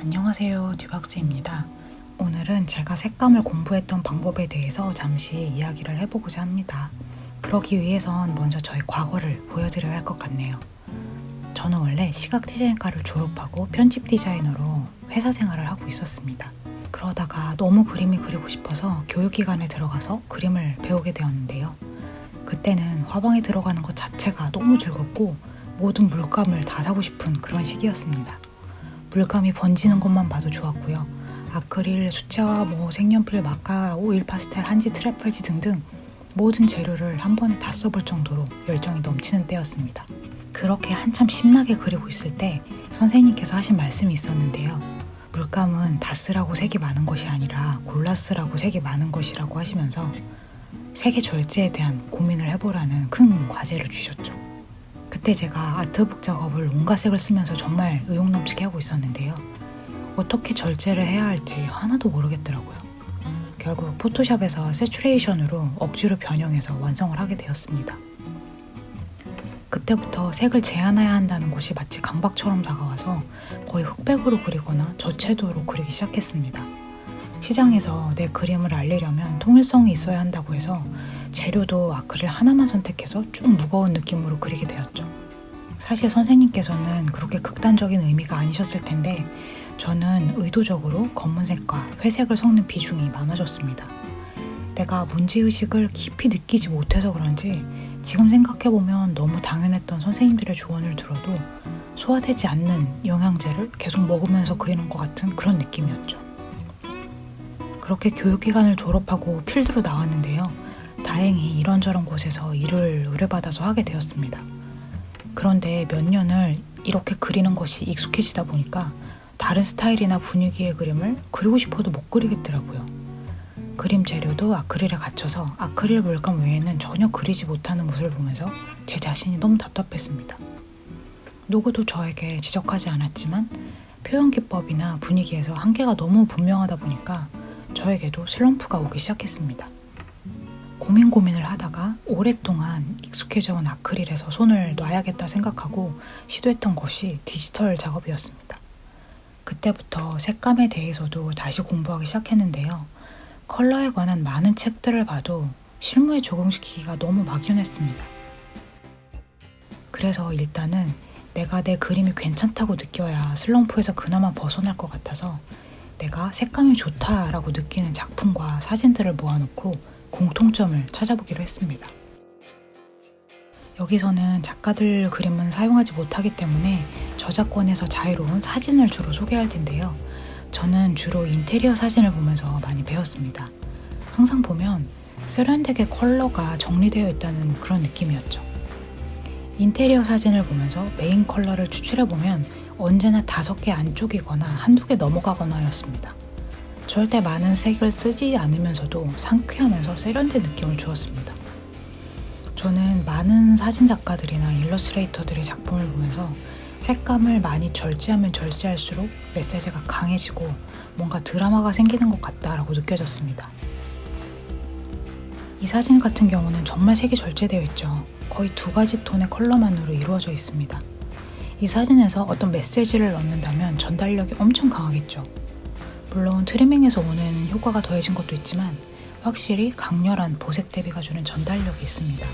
안녕하세요, 듀박스입니다. 오늘은 제가 색감을 공부했던 방법에 대해서 잠시 이야기를 해보고자 합니다. 그러기 위해선 먼저 저의 과거를 보여드려야 할 것 같네요. 저는 원래 시각 디자인과를 졸업하고 편집 디자이너로 회사 생활을 하고 있었습니다. 그러다가 너무 그림이 그리고 싶어서 교육기관에 들어가서 그림을 배우게 되었는데요. 그때는 화방에 들어가는 것 자체가 너무 즐겁고 모든 물감을 다 사고 싶은 그런 시기였습니다. 물감이 번지는 것만 봐도 좋았고요. 아크릴, 수채화, 색연필, 마카, 오일 파스텔, 한지, 트래펄지 등등 모든 재료를 한 번에 다 써볼 정도로 열정이 넘치는 때였습니다. 그렇게 한참 신나게 그리고 있을 때 선생님께서 하신 말씀이 있었는데요. 물감은 다 쓰라고 색이 많은 것이 아니라 골라 쓰라고 색이 많은 것이라고 하시면서 색의 절제에 대한 고민을 해보라는 큰 과제를 주셨죠. 그때 제가 아트북 작업을 온갖 색을 쓰면서 정말 의욕 넘치게 하고 있었는데요. 어떻게 절제를 해야 할지 하나도 모르겠더라고요. 결국 포토샵에서 세츄레이션으로 억지로 변형해서 완성을 하게 되었습니다. 그때부터 색을 제한해야 한다는 것이 마치 강박처럼 다가와서 거의 흑백으로 그리거나 저채도로 그리기 시작했습니다. 시장에서 내 그림을 알리려면 통일성이 있어야 한다고 해서 재료도 아크릴 하나만 선택해서 쭉 무거운 느낌으로 그리게 되었죠. 사실 선생님께서는 그렇게 극단적인 의미가 아니셨을 텐데 저는 의도적으로 검은색과 회색을 섞는 비중이 많아졌습니다. 내가 문제의식을 깊이 느끼지 못해서 그런지 지금 생각해보면 너무 당연했던 선생님들의 조언을 들어도 소화되지 않는 영양제를 계속 먹으면서 그리는 것 같은 그런 느낌이었죠. 그렇게 교육기관을 졸업하고 필드로 나왔는데요. 다행히 이런저런 곳에서 일을 의뢰받아서 하게 되었습니다. 그런데 몇 년을 이렇게 그리는 것이 익숙해지다 보니까 다른 스타일이나 분위기의 그림을 그리고 싶어도 못 그리겠더라고요. 그림 재료도 아크릴에 갇혀서 아크릴 물감 외에는 전혀 그리지 못하는 모습을 보면서 제 자신이 너무 답답했습니다. 누구도 저에게 지적하지 않았지만 표현 기법이나 분위기에서 한계가 너무 분명하다 보니까 저에게도 슬럼프가 오기 시작했습니다. 고민을 하다가 오랫동안 익숙해져 온 아크릴에서 손을 놔야겠다 생각하고 시도했던 것이 디지털 작업이었습니다. 그때부터 색감에 대해서도 다시 공부하기 시작했는데요. 컬러에 관한 많은 책들을 봐도 실무에 적용시키기가 너무 막연했습니다. 그래서 일단은 내가 내 그림이 괜찮다고 느껴야 슬럼프에서 그나마 벗어날 것 같아서 내가 색감이 좋다라고 느끼는 작품과 사진들을 모아놓고 공통점을 찾아보기로 했습니다. 여기서는 작가들 그림은 사용하지 못하기 때문에 저작권에서 자유로운 사진을 주로 소개할 텐데요. 저는 주로 인테리어 사진을 보면서 많이 배웠습니다. 항상 보면 세련되게 컬러가 정리되어 있다는 그런 느낌이었죠. 인테리어 사진을 보면서 메인 컬러를 추출해보면 언제나 5개 안쪽이거나 한두 개 넘어가거나였습니다. 절대 많은 색을 쓰지 않으면서도 상쾌하면서 세련된 느낌을 주었습니다. 저는 많은 사진 작가들이나 일러스트레이터들의 작품을 보면서 색감을 많이 절제하면 절제할수록 메시지가 강해지고 뭔가 드라마가 생기는 것 같다라고 느껴졌습니다. 이 사진 같은 경우는 정말 색이 절제되어 있죠. 거의 2가지 톤의 컬러만으로 이루어져 있습니다. 이 사진에서 어떤 메시지를 넣는다면 전달력이 엄청 강하겠죠. 물론 트리밍에서 오는 효과가 더해진 것도 있지만 확실히 강렬한 보색 대비가 주는 전달력이 있습니다.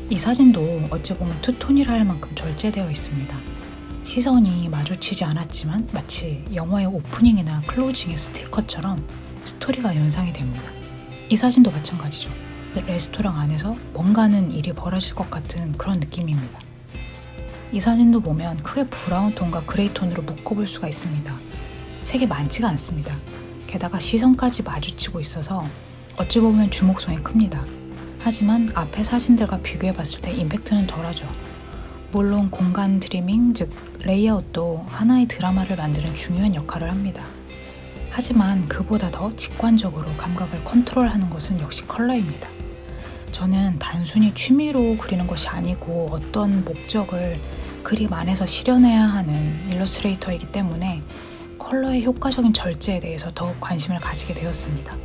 이 사진도 어찌 보면 투톤이라 할 만큼 절제되어 있습니다. 시선이 마주치지 않았지만 마치 영화의 오프닝이나 클로징의 스틸컷처럼 스토리가 연상이 됩니다. 이 사진도 마찬가지죠. 레스토랑 안에서 뭔가는 일이 벌어질 것 같은 그런 느낌입니다. 이 사진도 보면 크게 브라운 톤과 그레이 톤으로 묶어볼 수가 있습니다. 색이 많지가 않습니다. 게다가 시선까지 마주치고 있어서 어찌 보면 주목성이 큽니다. 하지만 앞의 사진들과 비교해봤을 때 임팩트는 덜하죠. 물론 공간 트리밍, 즉 레이아웃도 하나의 드라마를 만드는 중요한 역할을 합니다. 하지만 그보다 더 직관적으로 감각을 컨트롤하는 것은 역시 컬러입니다. 저는 단순히 취미로 그리는 것이 아니고 어떤 목적을 그림 안에서 실현해야 하는 일러스트레이터이기 때문에 컬러의 효과적인 절제에 대해서 더욱 관심을 가지게 되었습니다.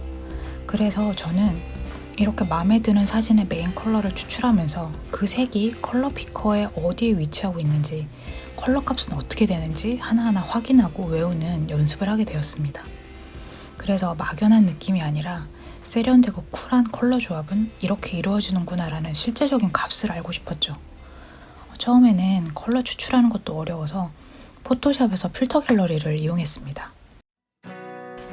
그래서 저는 이렇게 마음에 드는 사진의 메인 컬러를 추출하면서 그 색이 컬러 피커에 어디에 위치하고 있는지 컬러 값은 어떻게 되는지 하나하나 확인하고 외우는 연습을 하게 되었습니다. 그래서 막연한 느낌이 아니라 세련되고 쿨한 컬러 조합은 이렇게 이루어지는구나라는 실제적인 값을 알고 싶었죠. 처음에는 컬러 추출하는 것도 어려워서 포토샵에서 필터 갤러리를 이용했습니다.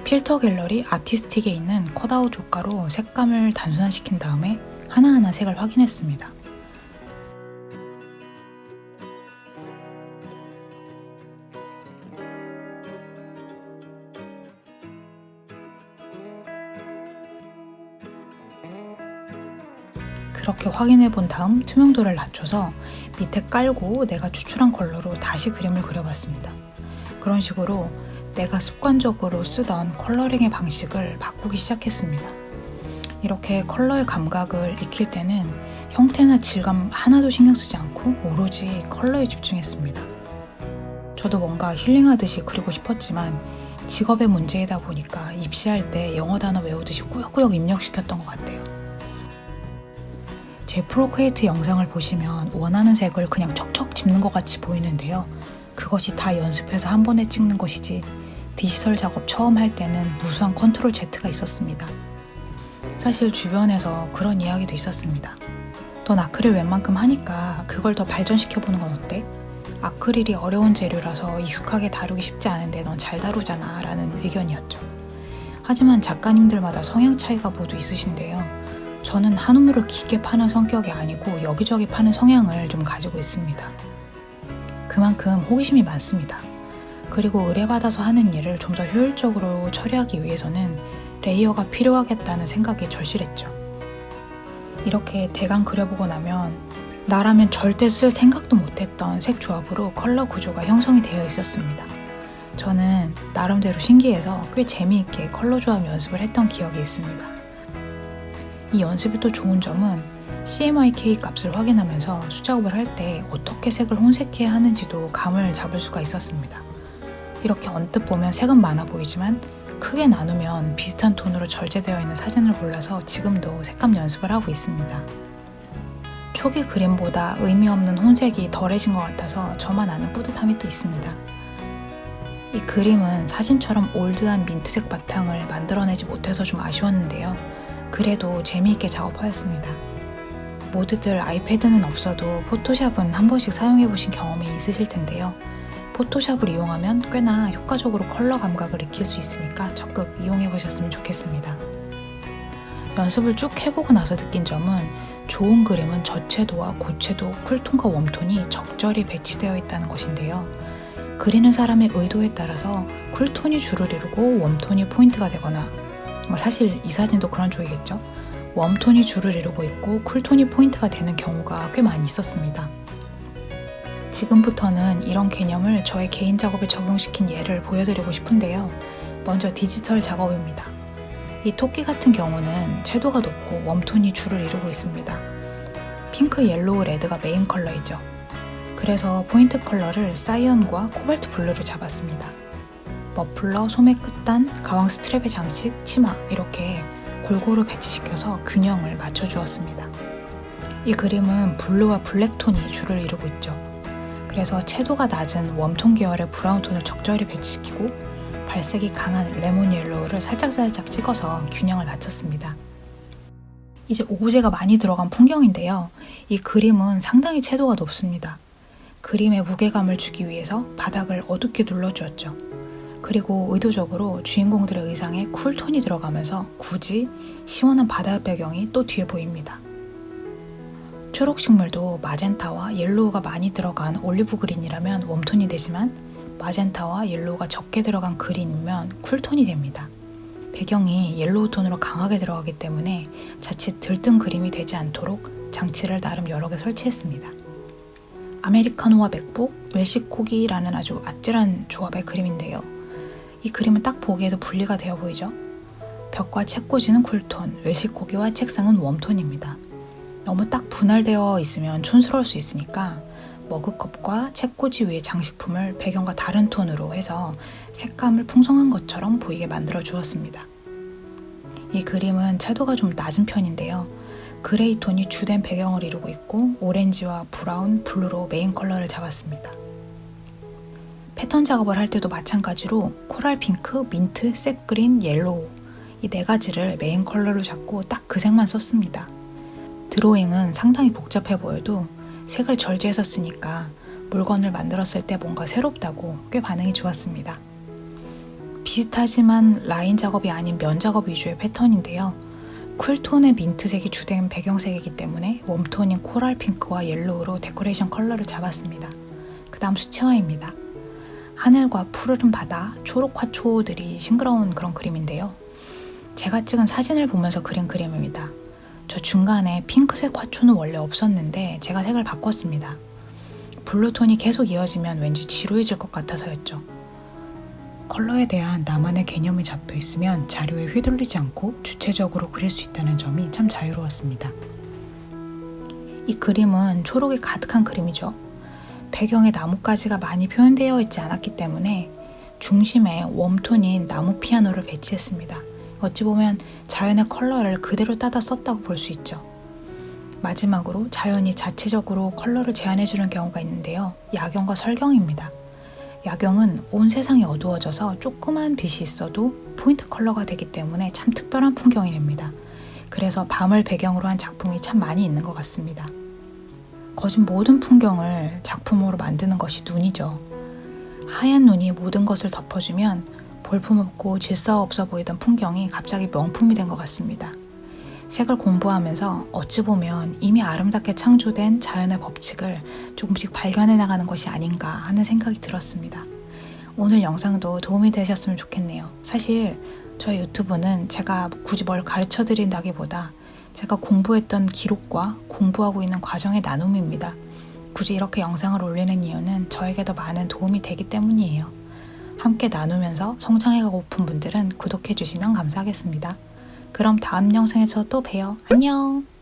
필터 갤러리 아티스틱에 있는 컷아웃 효과로 색감을 단순화시킨 다음에 하나하나 색을 확인했습니다. 그렇게 확인해 본 다음 투명도를 낮춰서 밑에 깔고 내가 추출한 컬러로 다시 그림을 그려봤습니다. 그런 식으로 내가 습관적으로 쓰던 컬러링의 방식을 바꾸기 시작했습니다. 이렇게 컬러의 감각을 익힐 때는 형태나 질감 하나도 신경 쓰지 않고 오로지 컬러에 집중했습니다. 저도 뭔가 힐링하듯이 그리고 싶었지만 직업의 문제이다 보니까 입시할 때 영어 단어 외우듯이 꾸역꾸역 입력시켰던 것 같아요. 제 프로크리에이트 영상을 보시면 원하는 색을 그냥 척척 짚는 것 같이 보이는데요. 그것이 다 연습해서 한 번에 찍는 것이지 디지털 작업 처음 할 때는 무수한 컨트롤 Z가 있었습니다. 사실 주변에서 그런 이야기도 있었습니다. 넌 아크릴 웬만큼 하니까 그걸 더 발전시켜보는 건 어때? 아크릴이 어려운 재료라서 익숙하게 다루기 쉽지 않은데 넌 잘 다루잖아 라는 의견이었죠. 하지만 작가님들마다 성향 차이가 모두 있으신데요. 저는 한우물을 깊게 파는 성격이 아니고 여기저기 파는 성향을 좀 가지고 있습니다. 그만큼 호기심이 많습니다. 그리고 의뢰받아서 하는 일을 좀 더 효율적으로 처리하기 위해서는 레이어가 필요하겠다는 생각이 절실했죠. 이렇게 대강 그려보고 나면 나라면 절대 쓸 생각도 못했던 색 조합으로 컬러 구조가 형성이 되어 있었습니다. 저는 나름대로 신기해서 꽤 재미있게 컬러 조합 연습을 했던 기억이 있습니다. 이 연습의 또 좋은 점은 CMYK 값을 확인하면서 수작업을 할 때 어떻게 색을 혼색해야 하는지도 감을 잡을 수가 있었습니다. 이렇게 언뜻 보면 색은 많아 보이지만 크게 나누면 비슷한 톤으로 절제되어 있는 사진을 골라서 지금도 색감 연습을 하고 있습니다. 초기 그림보다 의미 없는 혼색이 덜해진 것 같아서 저만 아는 뿌듯함이 또 있습니다. 이 그림은 사진처럼 올드한 민트색 바탕을 만들어내지 못해서 좀 아쉬웠는데요. 그래도 재미있게 작업하였습니다. 모두들 아이패드는 없어도 포토샵은 한 번씩 사용해보신 경험이 있으실 텐데요. 포토샵을 이용하면 꽤나 효과적으로 컬러 감각을 익힐 수 있으니까 적극 이용해보셨으면 좋겠습니다. 연습을 쭉 해보고 나서 느낀 점은 좋은 그림은 저채도와 고채도, 쿨톤과 웜톤이 적절히 배치되어 있다는 것인데요. 그리는 사람의 의도에 따라서 쿨톤이 주를 이루고 웜톤이 포인트가 되거나 사실 이 사진도 그런 쪽이겠죠. 웜톤이 주를 이루고 있고 쿨톤이 포인트가 되는 경우가 꽤 많이 있었습니다. 지금부터는 이런 개념을 저의 개인 작업에 적용시킨 예를 보여드리고 싶은데요. 먼저 디지털 작업입니다. 이 토끼 같은 경우는 채도가 높고 웜톤이 주를 이루고 있습니다. 핑크, 옐로우, 레드가 메인 컬러이죠. 그래서 포인트 컬러를 사이언과 코발트 블루로 잡았습니다. 머플러, 소매 끝단, 가왕 스트랩의 장식, 치마 이렇게 골고루 배치시켜서 균형을 맞춰주었습니다. 이 그림은 블루와 블랙톤이 주를 이루고 있죠. 그래서 채도가 낮은 웜톤 계열의 브라운톤을 적절히 배치시키고 발색이 강한 레몬 옐로우를 살짝살짝 찍어서 균형을 맞췄습니다. 이제 오브제가 많이 들어간 풍경인데요. 이 그림은 상당히 채도가 높습니다. 그림에 무게감을 주기 위해서 바닥을 어둡게 눌러주었죠. 그리고 의도적으로 주인공들의 의상에 쿨톤이 들어가면서 굳이 시원한 바다 배경이 또 뒤에 보입니다. 초록식물도 마젠타와 옐로우가 많이 들어간 올리브 그린이라면 웜톤이 되지만 마젠타와 옐로우가 적게 들어간 그린이면 쿨톤이 됩니다. 배경이 옐로우 톤으로 강하게 들어가기 때문에 자칫 들뜬 그림이 되지 않도록 장치를 나름 여러 개 설치했습니다. 아메리카노와 맥북, 웰시코기라는 아주 아찔한 조합의 그림인데요. 이 그림은 딱 보기에도 분리가 되어 보이죠? 벽과 책꽂이는 쿨톤, 웰시코기와 책상은 웜톤입니다. 너무 딱 분할되어 있으면 촌스러울 수 있으니까 머그컵과 책꽂이 위의 장식품을 배경과 다른 톤으로 해서 색감을 풍성한 것처럼 보이게 만들어 주었습니다. 이 그림은 채도가 좀 낮은 편인데요. 그레이 톤이 주된 배경을 이루고 있고 오렌지와 브라운, 블루로 메인 컬러를 잡았습니다. 패턴 작업을 할 때도 마찬가지로 코랄 핑크, 민트, 셉그린, 옐로우 이 4가지를 메인 컬러로 잡고 딱 그 색만 썼습니다. 드로잉은 상당히 복잡해 보여도 색을 절제해서 쓰니까 물건을 만들었을 때 뭔가 새롭다고 꽤 반응이 좋았습니다. 비슷하지만 라인 작업이 아닌 면 작업 위주의 패턴인데요. 쿨톤의 민트색이 주된 배경색이기 때문에 웜톤인 코랄 핑크와 옐로우로 데코레이션 컬러를 잡았습니다. 그 다음 수채화입니다. 하늘과 푸르른 바다, 초록 화초들이 싱그러운 그런 그림인데요. 제가 찍은 사진을 보면서 그린 그림입니다. 저 중간에 핑크색 화초는 원래 없었는데 제가 색을 바꿨습니다. 블루톤이 계속 이어지면 왠지 지루해질 것 같아서였죠. 컬러에 대한 나만의 개념이 잡혀 있으면 자료에 휘둘리지 않고 주체적으로 그릴 수 있다는 점이 참 자유로웠습니다. 이 그림은 초록이 가득한 그림이죠. 배경에 나뭇가지가 많이 표현되어 있지 않았기 때문에 중심에 웜톤인 나무 피아노를 배치했습니다. 어찌 보면 자연의 컬러를 그대로 따다 썼다고 볼 수 있죠. 마지막으로 자연이 자체적으로 컬러를 제안해주는 경우가 있는데요. 야경과 설경입니다. 야경은 온 세상이 어두워져서 조그만 빛이 있어도 포인트 컬러가 되기 때문에 참 특별한 풍경이 됩니다. 그래서 밤을 배경으로 한 작품이 참 많이 있는 것 같습니다. 거진 모든 풍경을 작품으로 만드는 것이 눈이죠. 하얀 눈이 모든 것을 덮어주면 볼품없고 질서 없어 보이던 풍경이 갑자기 명품이 된 것 같습니다. 색을 공부하면서 어찌 보면 이미 아름답게 창조된 자연의 법칙을 조금씩 발견해 나가는 것이 아닌가 하는 생각이 들었습니다. 오늘 영상도 도움이 되셨으면 좋겠네요. 사실 저희 유튜브는 제가 굳이 뭘 가르쳐 드린다기보다 제가 공부했던 기록과 공부하고 있는 과정의 나눔입니다. 굳이 이렇게 영상을 올리는 이유는 저에게도 많은 도움이 되기 때문이에요. 함께 나누면서 성장해가고픈 분들은 구독해주시면 감사하겠습니다. 그럼 다음 영상에서 또 봬요. 안녕!